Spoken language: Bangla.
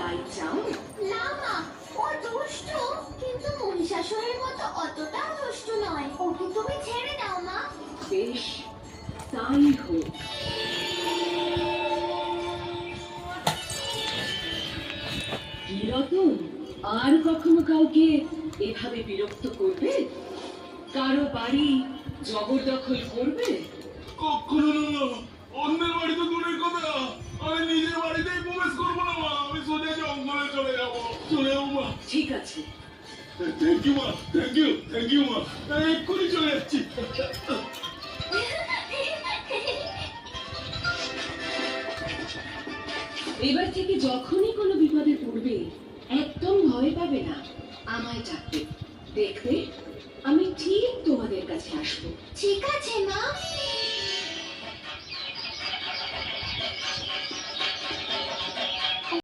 তাই চাও? না মা, ও দুষ্টু, কিন্তু মহিষাসুরের মতো অতটাও দুষ্টু নয়। ওকে তুমি ছেড়ে দাও মা। বেশ, তাই হোক। কি রতন, আর কখনো কাউকে এভাবে বিরক্ত করবে? কারো বাড়ি জবরদখল করবে? কখনো না। অন্যের বাড়িতে দূরের কথা, আমি নিজের বাড়িতেই প্রবেশ করবো না মা। আমি সোজা জঙ্গলে চলে যাবো। চলে যাবো মা। ঠিক আছে। থ্যাংক ইউ মা, থ্যাংক ইউ মা। এক্ষুনি চলে যাচ্ছি। এবার থেকে যখনই কোনো বিপদে পড়বে একদম ভয় পাবে না, আমায় ডাকবে। দেখবে আমি ঠিক তোমাদের কাছে আসবো। ঠিক আছে মা।